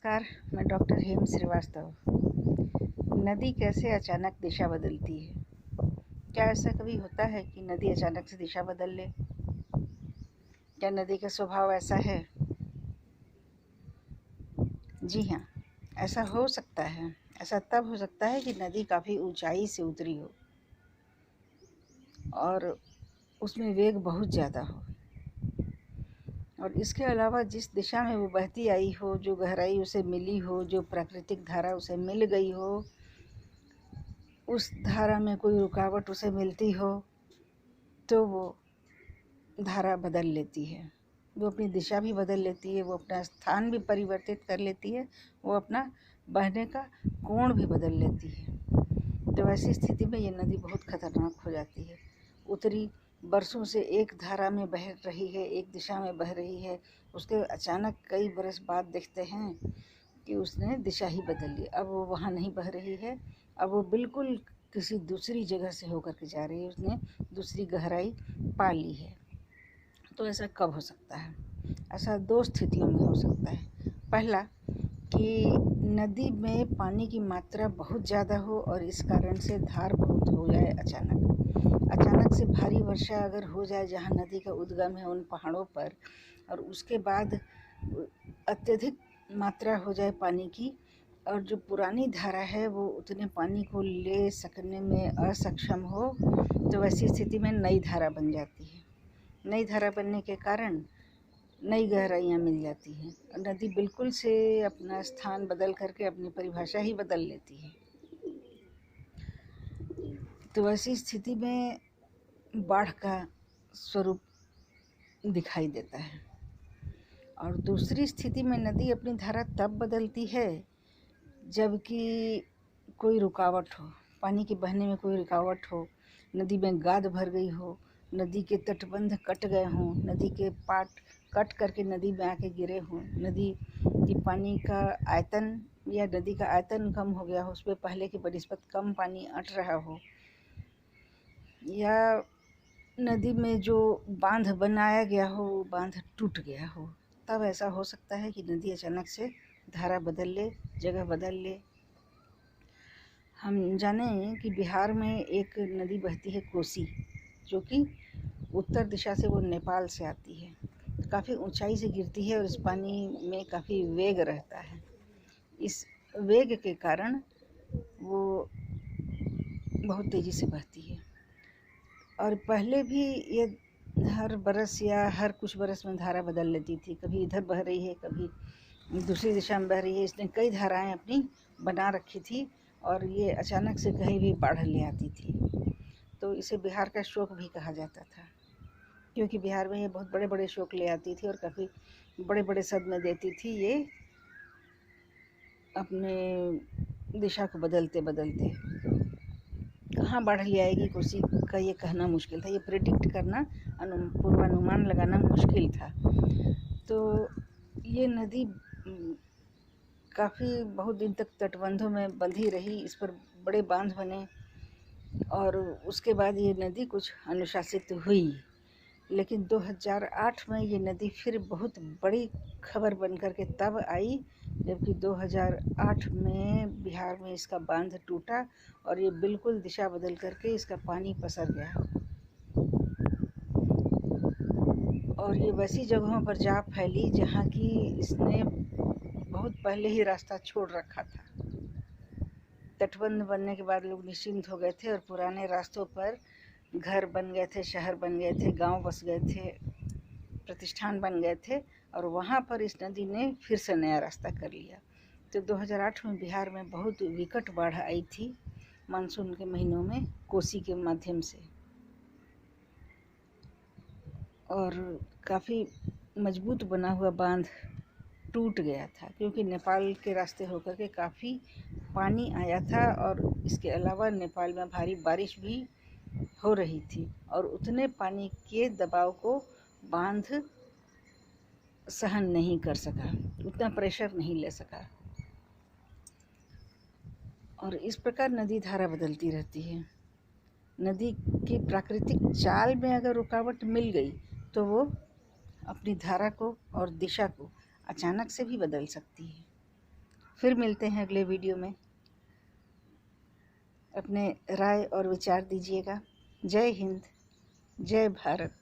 नमस्कार, मैं डॉक्टर हेम श्रीवास्तव। नदी कैसे अचानक दिशा बदलती है? क्या ऐसा कभी होता है कि नदी अचानक से दिशा बदल ले? क्या नदी का स्वभाव ऐसा है? जी हाँ, ऐसा हो सकता है। ऐसा तब हो सकता है कि नदी काफ़ी ऊंचाई से उतरी हो और उसमें वेग बहुत ज़्यादा हो, और इसके अलावा जिस दिशा में वो बहती आई हो, जो गहराई उसे मिली हो, जो प्राकृतिक धारा उसे मिल गई हो, उस धारा में कोई रुकावट उसे मिलती हो तो वो धारा बदल लेती है। वो अपनी दिशा भी बदल लेती है, वो अपना स्थान भी परिवर्तित कर लेती है, वो अपना बहने का कोण भी बदल लेती है। तो ऐसी स्थिति में ये नदी बहुत खतरनाक हो जाती है। उत्तरी बरसों से एक धारा में बह रही है, एक दिशा में बह रही है, उसके अचानक कई बरस बाद देखते हैं कि उसने दिशा ही बदल ली। अब वो वहाँ नहीं बह रही है, अब वो बिल्कुल किसी दूसरी जगह से होकर के जा रही है, उसने दूसरी गहराई पा ली है। तो ऐसा कब हो सकता है? ऐसा दो स्थितियों में हो सकता है। पहला कि नदी में पानी की मात्रा बहुत ज़्यादा हो और इस कारण से धार बहुत हो जाए अचानक से भारी वर्षा अगर हो जाए जहाँ नदी का उद्गम है उन पहाड़ों पर, और उसके बाद अत्यधिक मात्रा हो जाए पानी की, और जो पुरानी धारा है वो उतने पानी को ले सकने में असक्षम हो, तो वैसी स्थिति में नई धारा बन जाती है। नई धारा बनने के कारण नई गहराइयाँ मिल जाती हैं और नदी बिल्कुल से अपना स्थान बदल करके अपनी परिभाषा ही बदल लेती है। तो ऐसी स्थिति में बाढ़ का स्वरूप दिखाई देता है। और दूसरी स्थिति में नदी अपनी धारा तब बदलती है जबकि कोई रुकावट हो, पानी के बहने में कोई रुकावट हो, नदी में गाद भर गई हो, नदी के तटबंध कट गए हों, नदी के पाट कट करके नदी में आके गिरे हों, नदी की पानी का आयतन या नदी का आयतन कम हो गया हो, उसमें पहले की बनिस्बत कम पानी अट रहा हो, या नदी में जो बांध बनाया गया हो वो बांध टूट गया हो, तब ऐसा हो सकता है कि नदी अचानक से धारा बदल ले, जगह बदल ले। हम जाने कि बिहार में एक नदी बहती है कोसी, जो कि उत्तर दिशा से वो नेपाल से आती है। काफ़ी ऊंचाई से गिरती है और इस पानी में काफ़ी वेग रहता है। इस वेग के कारण वो बहुत तेज़ी से बहती है। और पहले भी ये हर बरस या हर कुछ बरस में धारा बदल लेती थी, कभी इधर बह रही है, कभी दूसरी दिशा में बह रही है। इसने कई धाराएं अपनी बना रखी थी और ये अचानक से कहीं भी बाढ़ ले आती थी। तो इसे बिहार का शोक भी कहा जाता था, क्योंकि बिहार में ये बहुत बड़े बड़े शोक ले आती थी और काफ़ी बड़े बड़े सदमे देती थी ये अपने दिशा को बदलते बदलते। कहाँ बाढ़ ले आएगी कोसी का ये कहना मुश्किल था, ये प्रेडिक्ट करना, पूर्वानुमान लगाना मुश्किल था। तो ये नदी काफ़ी बहुत दिन तक तटबंधों में बंधी रही, इस पर बड़े बांध बने और उसके बाद ये नदी कुछ अनुशासित हुई। लेकिन 2008 में ये नदी फिर बहुत बड़ी खबर बन कर के तब आई जबकि 2008 में बिहार में इसका बांध टूटा और ये बिल्कुल दिशा बदल करके इसका पानी पसर गया, और ये वैसी जगहों पर जा फैली जहाँ की इसने बहुत पहले ही रास्ता छोड़ रखा था। तटबंध बनने के बाद लोग निश्चिंत हो गए थे और पुराने रास्तों पर घर बन गए थे, शहर बन गए थे, गांव बस गए थे, प्रतिष्ठान बन गए थे, और वहाँ पर इस नदी ने फिर से नया रास्ता कर लिया। तो 2008 में बिहार में बहुत विकट बाढ़ आई थी मानसून के महीनों में कोसी के माध्यम से, और काफ़ी मजबूत बना हुआ बांध टूट गया था क्योंकि नेपाल के रास्ते होकर के काफ़ी पानी आया था, और इसके अलावा नेपाल में भारी बारिश भी हो रही थी और उतने पानी के दबाव को बांध सहन नहीं कर सका, उतना प्रेशर नहीं ले सका, और इस प्रकार नदी धारा बदलती रहती है। नदी की प्राकृतिक चाल में अगर रुकावट मिल गई तो वो अपनी धारा को और दिशा को अचानक से भी बदल सकती है। फिर मिलते हैं अगले वीडियो में। अपने राय और विचार दीजिएगा। जय हिंद, जय भारत।